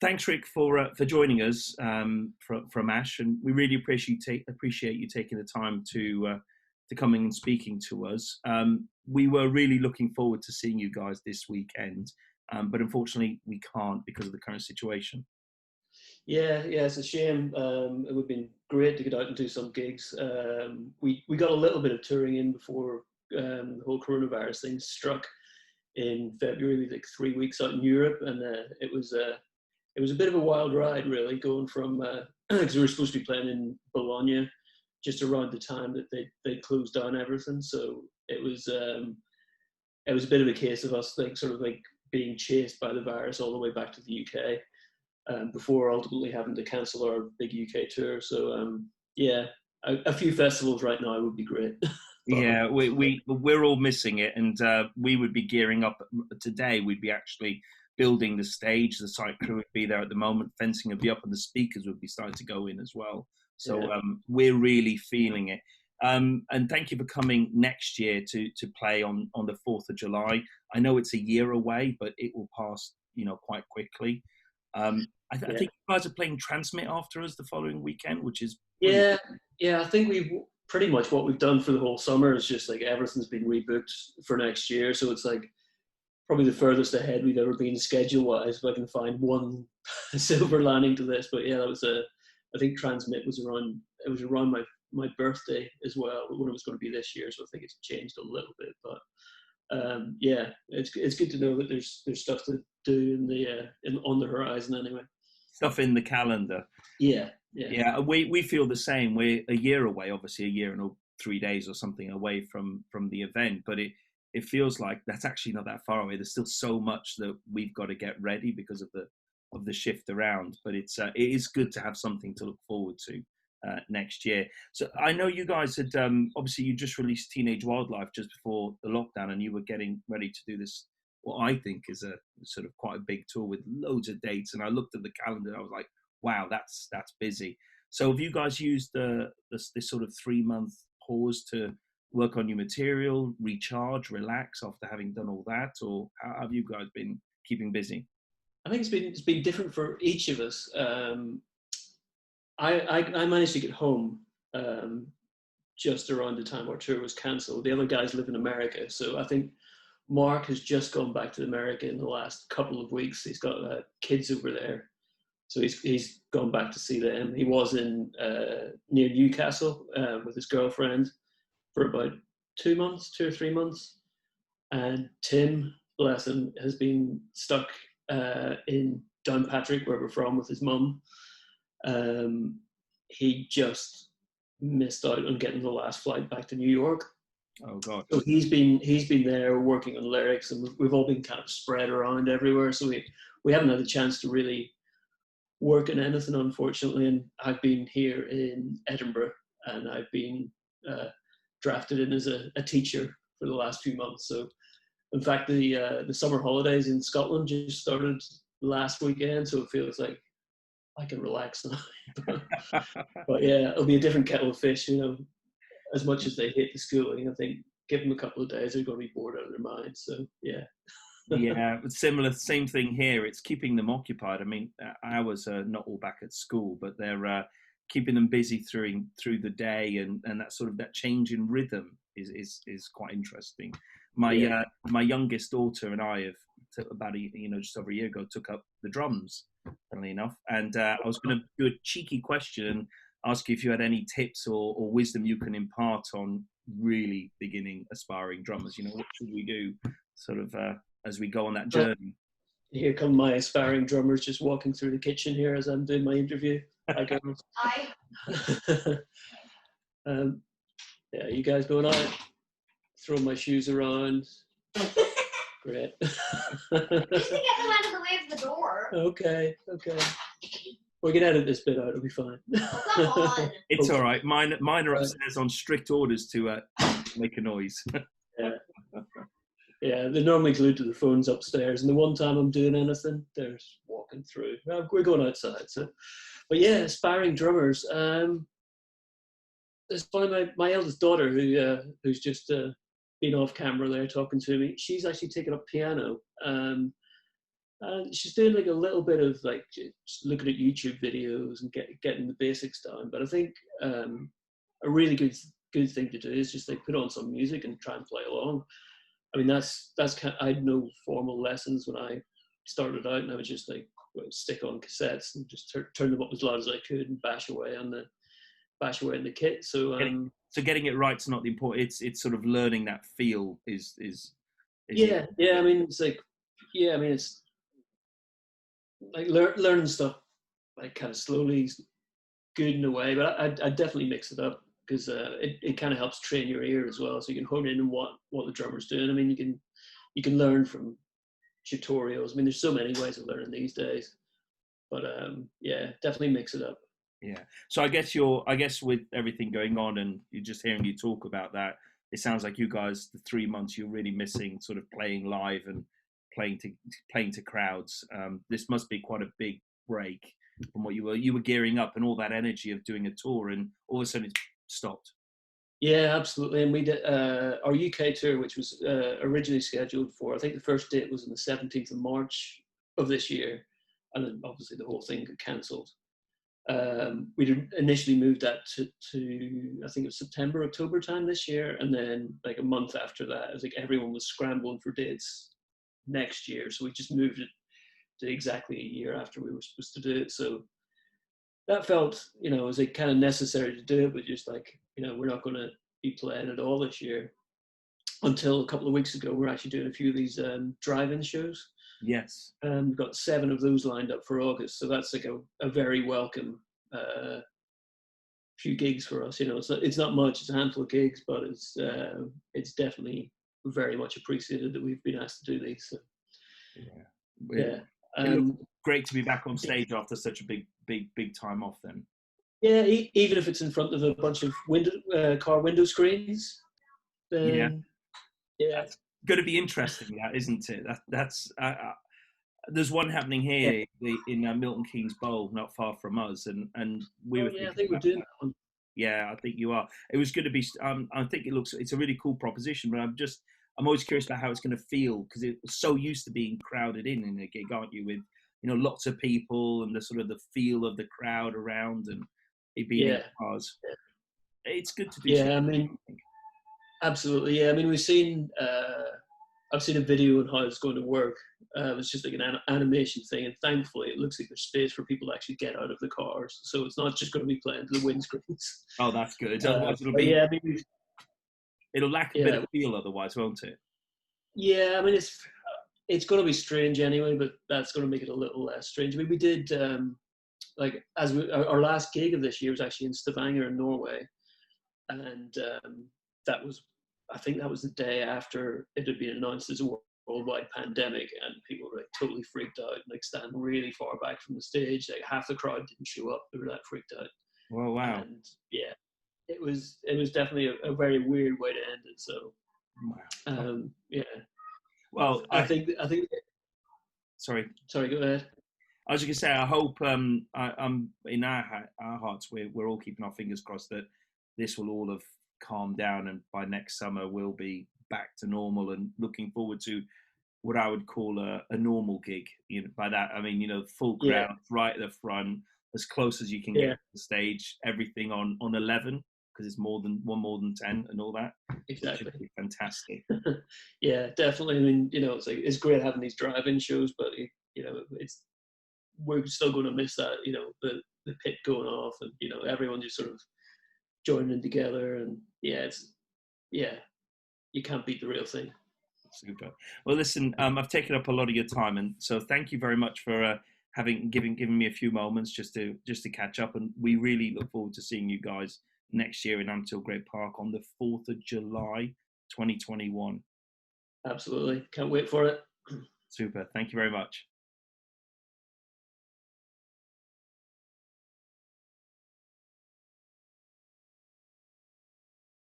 Thanks, Rick, for joining us from Ash, and we really appreciate you taking the time to coming and speaking to us. We were really looking forward to seeing you guys this weekend, but unfortunately we can't because of the current situation. Yeah, it's a shame. It would have been great to get out and do some gigs. We got a little bit of touring in before the whole coronavirus thing struck in February, like 3 weeks out in Europe, and it was a bit of a wild ride, really, going from because we were supposed to be playing in Bologna just around the time that they closed down everything. So it was a bit of a case of us sort of being chased by the virus all the way back to the UK. Before ultimately having to cancel our big UK tour. So yeah, a few festivals right now would be great. Yeah, we're all missing it, and we would be gearing up today. We'd be actually building the stage. The site crew would be there at the moment. Fencing would be up, and the speakers would be starting to go in as well. So Yeah. we're really feeling it. And thank you for coming next year to play on the 4th of July. I know it's a year away, but it will pass, quite quickly. I think you guys are playing Transmit after us the following weekend, which is brilliant. Yeah. I think we've pretty much what we've done for the whole summer is just everything's been rebooked for next year. So it's probably the furthest ahead we've ever been schedule wise. If I can find one silver lining to this, but yeah, that was I think Transmit was around my birthday as well when it was going to be this year. So I think it's changed a little bit, but. Yeah, it's good to know that there's stuff to do on the horizon anyway. Stuff in the calendar. Yeah. We feel the same. We're a year away, obviously a year and 3 days or something away from the event, but it feels like that's actually not that far away. There's still so much that we've got to get ready because of the shift around. But it is good to have something to look forward to next year. So I know you guys had obviously you just released Teenage Wildlife just before the lockdown, and you were getting ready to do this, what I think is a sort of quite a big tour with loads of dates. And I looked at the calendar and I was like, wow, that's busy. So have you guys used this sort of 3-month pause to work on your material, recharge, relax after having done all that, or how have you guys been keeping busy? I think it's been different for each of us. I managed to get home just around the time our tour was cancelled. The other guys live in America, so I think Mark has just gone back to America in the last couple of weeks. He's got kids over there, so he's gone back to see them. He was in near Newcastle with his girlfriend for about 2 months, 2 or 3 months, and Tim, bless him, has been stuck in Downpatrick, where we're from, with his mum. He just missed out on getting the last flight back to New York. Oh God! So he's been there working on lyrics, and we've all been kind of spread around everywhere. So we haven't had a chance to really work on anything, unfortunately. And I've been here in Edinburgh, and I've been drafted in as a teacher for the last few months. So, in fact, the summer holidays in Scotland just started last weekend, so it feels like I can relax now. But yeah, it'll be a different kettle of fish, as much as they hate the schooling. I think give them a couple of days, they're going to be bored out of their minds. So yeah. Yeah, same thing here. It's keeping them occupied. I mean, ours are not all back at school, but they're keeping them busy through the day, and that change in rhythm is quite interesting. My youngest daughter and I have about just over a year ago took up the drums, funnily enough, and I was going to do a cheeky question and ask you if you had any tips or wisdom you can impart on really beginning aspiring drummers. What should we do sort of as we go on that journey? Here come my aspiring drummers just walking through the kitchen here as I'm doing my interview. Hi. Yeah, you guys going out? Throw my shoes around. Great. You should get them out of the way of the door. Okay. We can edit this bit out, it'll be fine. Oh, come on. It's all right. Mine are upstairs on strict orders to make a noise. Yeah, they're normally glued to the phones upstairs, and the one time I'm doing anything, they're walking through. We're going outside, so. But yeah, aspiring drummers. It's funny, my eldest daughter, who's just been off camera there talking to me, she's actually taken up piano. She's doing like a little bit of like just looking at YouTube videos and getting the basics down. But I think a really good thing to do is just like put on some music and try and play along. I mean, that's kind of, I had no formal lessons when I started out, and I would just like stick on cassettes and just turn them up as loud as I could and bash away in the kit. So getting it right's not the important. It's sort of learning that feel is yeah. I mean, it's like it's like learning stuff like kind of slowly is good in a way, but I definitely mix it up because it kind of helps train your ear as well, so you can hone in on what the drummer's doing. I mean, you can learn from tutorials. I mean, there's so many ways of learning these days, but yeah, definitely mix it up. Yeah. So I guess with everything going on and you're just hearing you talk about that, it sounds like you guys, the 3 months you're really missing sort of playing live and playing to crowds. This must be quite a big break from what you were gearing up and all that energy of doing a tour, and all of a sudden it's stopped. Yeah, absolutely. And we did our UK tour, which was originally scheduled for, I think the first date was on the 17th of March of this year, and then obviously the whole thing got cancelled. We initially moved that to I think it was September, October time this year, and then like a month after that, it was like everyone was scrambling for dates next year, so we just moved it to exactly a year after we were supposed to do it. So that felt, it was like kind of necessary to do it, but just like, we're not going to be playing at all this year. Until a couple of weeks ago, we're actually doing a few of these drive-in shows. Yes. We've got 7 of those lined up for August, so that's like a very welcome few gigs for us. It's not much; it's a handful of gigs, but it's definitely very much appreciated that we've been asked to do these. So, yeah. It looks great to be back on stage after such a big time off. Then. Yeah, even if it's in front of a bunch of car window screens. Then, yeah. That's going to be interesting, that isn't it? That's there's one happening here in Milton Keynes Bowl, not far from us, and we were. Yeah, I think we're doing that one. Yeah, I think you are. It was going to be. I think it's a really cool proposition, but I'm always curious about how it's going to feel, because it's so used to being crowded in a gig, aren't you? With lots of people and the sort of the feel of the crowd around and it being in cars. It's good to do. Yeah, I mean, absolutely. Yeah, I mean, I've seen a video on how it's going to work. It's just like an animation thing, and thankfully it looks like there's space for people to actually get out of the cars, so it's not just going to be playing to the windscreens. Oh, that's good. Otherwise it'll be. Yeah, I mean, it'll lack a bit of feel otherwise, won't it? Yeah, I mean, it's going to be strange anyway, but that's going to make it a little less strange. I mean, we did our last gig of this year was actually in Stavanger in Norway, and I think that was the day after it had been announced as a worldwide pandemic, and people were like totally freaked out and like standing really far back from the stage. Like half the crowd didn't show up; they were that freaked out. Oh wow! And yeah, it was definitely a very weird way to end it. So, yeah. Well, I think. Sorry. Sorry. Go ahead. I was just gonna say, I hope in our hearts we're all keeping our fingers crossed that this will all have calmed down, and by next summer we'll be back to normal and looking forward to what I would call a normal gig. By that I mean full crowd right at the front, as close as you can get to the stage, everything on 11, because it's more than 10 and all that. Exactly. It should be fantastic. Yeah, definitely. I mean, it's great having these drive-in shows, but we're still going to miss that. The pit going off, and everyone just sort of joining together, and you can't beat the real thing. Super. Well, listen, I've taken up a lot of your time, and so thank you very much for given me a few moments just to catch up, and we really look forward to seeing you guys next year in Ampthill Great Park on the 4th of July 2021. Absolutely, can't wait for it. Super. Thank you very much.